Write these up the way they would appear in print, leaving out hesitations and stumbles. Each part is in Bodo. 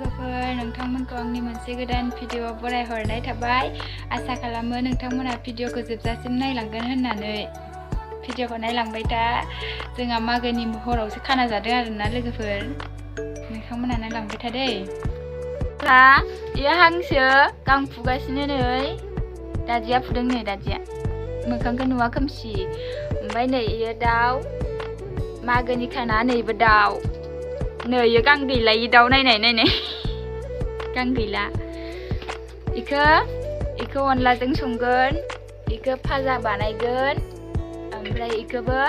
लोगोफोर नोंथांमोनखौ आंनि मोनसे गोदान भिडिअ बरायहरनाय थाबाय। आसा खालामो नोंथांमोना भिडिअखौ जोबजासिम नायलांगोन होननानै। भिडिअखौ नायलांबाय था। जोंहा मागोनि हरावसो खाना जादों आरोना लोगोफोर। नोंथांमोना नायलांबाय था दै। इयो हांसो गां फुगासिनो नै। दादिया फुदों नै दादिया। मोखांखौ नुवा खोमसि। ओमफ्राय नै इयो दाउ। मागोनि खाना नैबो दाउ। नै इयो गां गैला इयो दाउ नायनाय गां गैला। इखो अनलाजों संगोन, इखो फाजा बानायगोन, ओमफ्राय इखोबो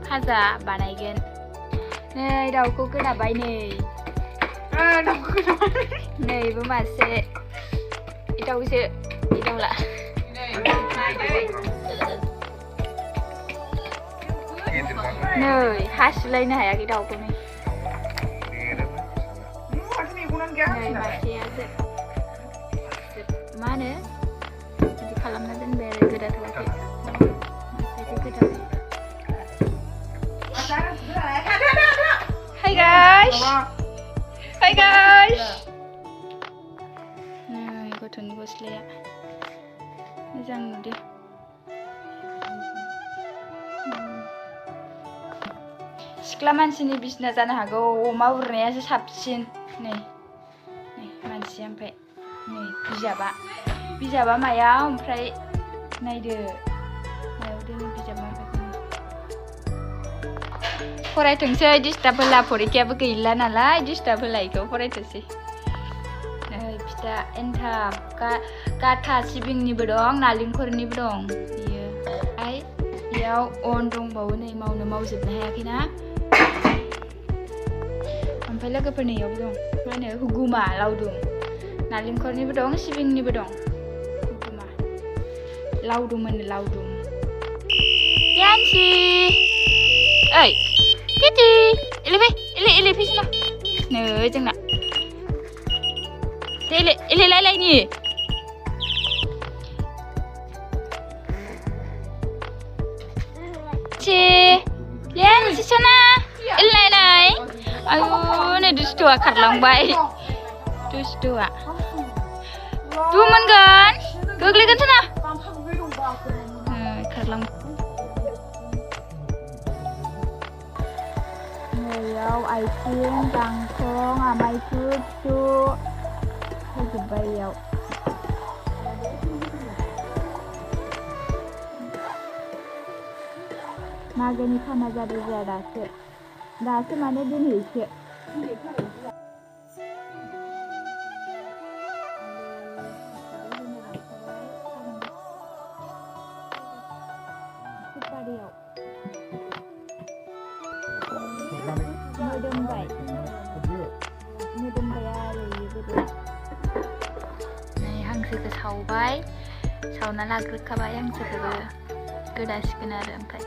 फाजा बानायगोन। नै दाउखौ गोदाबाय नै। नैबो मासे इदावसो इदावला। नै हासिलायनो हायाखै दाउखौ नै। नै मासेयासो मा होनो बिदि खालामना दोनबाय आरो गोदाथ'वाखै। मासेखौ गोदाबाय। Hai guys. Hai guys. Nah, gotoni gosलाया मोजां नुदो। सिख्ला मानसिनि बिसिना जानो हागौ, अमा उरनायासो साबसिन। नै मानसिया ओमफ्राय नै बिजाबा मायाव ओमफ्राय नायदो मायाव दोनो बिजाब माबाखौ। फरायथोंसै डिस्टार्ब होला, फरिखायाबो गैला नालाय डिस्टार्ब होला इखौ फरायथोंसै। नै फिथा एन्थाब गाथा सिबिंनिबो दं नालेंखरनिबो दं बियो। ओमफ्राय बेयाव अन दंबावो नै मावजोबनो हायाखैना। ओमफ्राय लोगोफोरनि इयावबो दं मा होनो हुगुमा लावदुम। नालेंखरनिबो दं सिबिंनिबो दं हुगुमा। लावदुम होनो लावदुम। यान्सि ओइ Titi, ele fishna. No, jangan. Ele lai ni. Lian si sana. Ele lai. Ayo, ni dustu karlang bay. Dustu Tuman kan? Kegelikan sana. Karlang. आइथिं गांखं आमाय थुथु होजोब्बाय इयाव। मागोनि खाना जादों जोंहा दासो माने दिनैसो। सुपारियाव मोदोमबाय आरो इयो। नै हांसोखौ सावबाय, सावना लाग्रोखाबाय हांसोखौबो गोदासिगोन आरो ओमफ्राय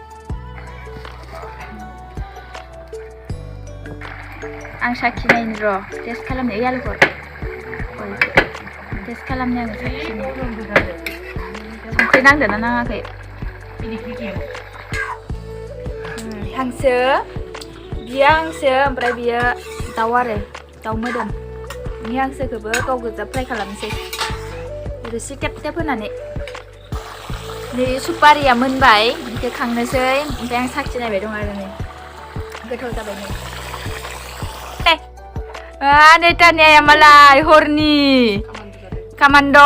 आं साखिनायनि र' टेस्ट खालामनो आलुखौ टेस्ट खालामनो आङो साखिनो। संख्रि नांदोंना नाङाखै? हांसो बियो हांसो ओमफ्राय बियो दाउ आरो दाउ मोदोम। बे हांसोखौबो गाव गोजा फ्राय खालामनोसै रोसि टेप टेप होनानै। नै सुपारिया मोनबाय बेखौ खांनोसै। ओमफ्राय आं साखिनायबाय दं आरो नै गोथाव जाबाय नै। नै तानियाया मालाय हरनि कामान्ड'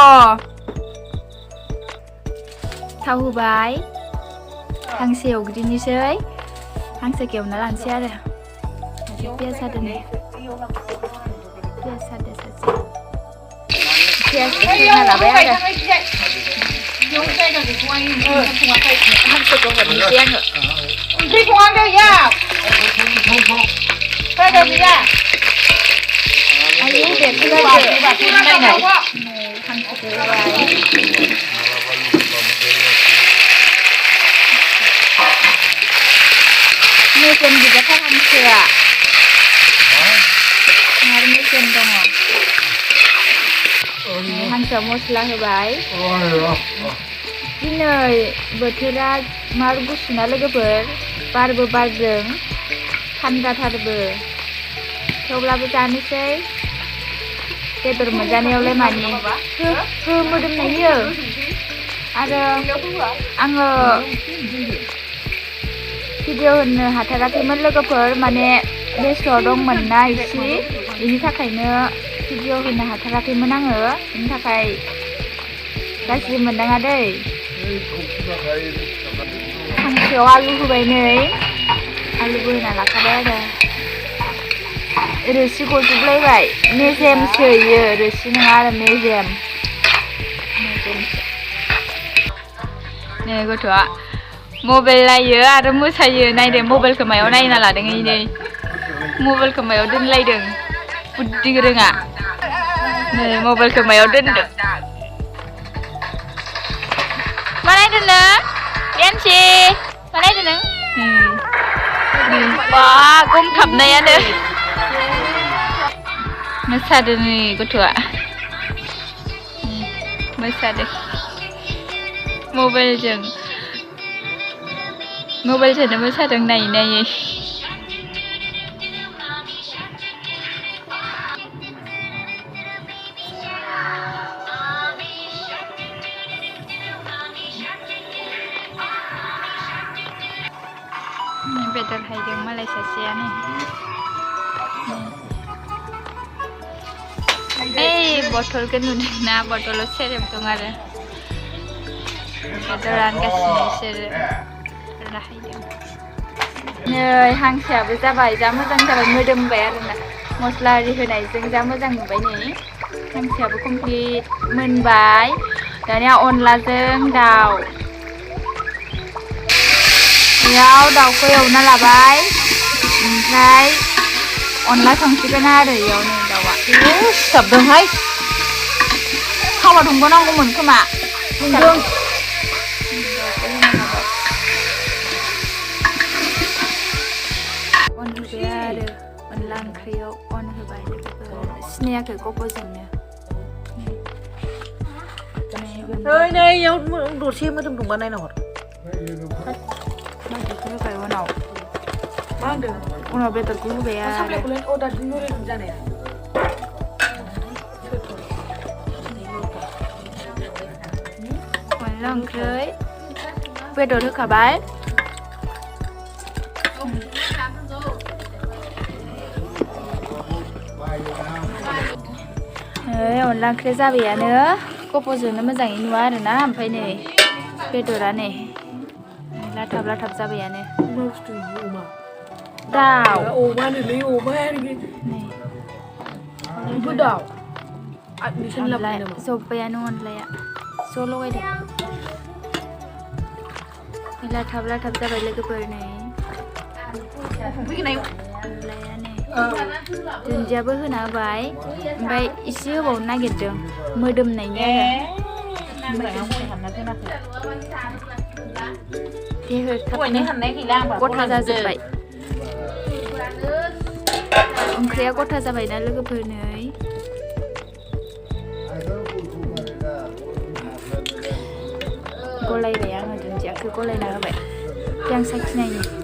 थाव होबाय। हांसो एवग्रोनोसै, हांसोखौ एवना लानोसै आरो। पियाज हादों नै पियाज हादों सासे पियाज होना लाबाय आरो हांसोखौ हरनोसै आङो। आयु बेरथ'लायदो नायनाय हांसोखौ होबाय। मेजेम बिजाथार हांसोआ आरो मेजेम दङ। हांसोआव मस्ला होबाय। दिनै बोथोरा मार गुसुना लोगोफोर, बारबो बारदों थान्दाथारबो। थेवब्लाबो जानोसै बेदर मोनजानायावलाय मानि हो मोदोमनायो आरो आङो भिडिअ होनो हाथाराखैमोन लोगोफोर माने बेस्थ' दंमोन ना इसे बेनि थाखायनो भिडिअ होनो हाथाराखैमोन आङो बेनि थाखाय गाज्रि मोननाङा दै हांसोआव आलु होबाय नै आलुबो होना लाखाबाय आरो रोसि गजोबलायबाय मेजेमसो इयो रोसि नङा आरो मेजेमसो नै गथ'आ मबाइल नायो आरो मोसायो नायदो मबाइलखौ मायाव नायना लादों नै मबाइलखौ मायाव दोनलायदों बुद्धि रोङा नै मबाइलखौ मायाव दोनदों मा नायदों नों यानसि मा नायदों नों बा गमथाबनायानो मोसादों नै गथ'आ मोसादों मबाइलजोंनो मोसादों नायै नायै बेदर हायदों मालाय सासेयानो बथलखौ नुदों ना बथलाव सेरेब दं आरो बेदर रानगासिनो बिसोरो राहायदों नै हांसोआबो जाबाय जा मोजां जाबाय मोदोमबाय आरोना मस्ला आरि होनायजों जा मोजां नुबाय नै हांसोआबो कमप्लिट मोनबाय दानिया अनलाजों दाउ बेयाव दाउखौ एवना लाबाय ओमफ्राय अनला संसिगोन आरो इयाव नै दाउआ सिथाबदोंहाय थावा दुंबावनांगौमोन खोमा दुंदों अन होबाय आरो अनला ओंख्रियाव अन होबाय सिनायाखै गब'जोंनो नै इयाव दरसे मोदोम दंबा नायना हर होबाय उनाव मा होनदों उनाव बेदरखौ होबाय आरो अनला ओंख्रि बेदर होखाबाय अनला ओंख्रि जाबायानो गब'जोंनो मोजाङै नुवा आरोना ओमफ्राय नै बेदरा नै लाथाब लाथाब जाबायानो दाउ अमानोलै अमायानो दाउ जब्बायानो अनलाया ज' लगायदो लाथाब लाथाब जाबाय लोगोफोर नै अनलाया नै दुन्दियाबो होना होबाय ओमफ्राय एसे होबावनो नागिरदों मोदोमनायनि आरो गथा जाजोब्बाय ओंख्रिया गथा जाबायना लोगोफोर नै गलायबाय आङो दुन्दियाखौ गलायना होबाय आं साखिनायनि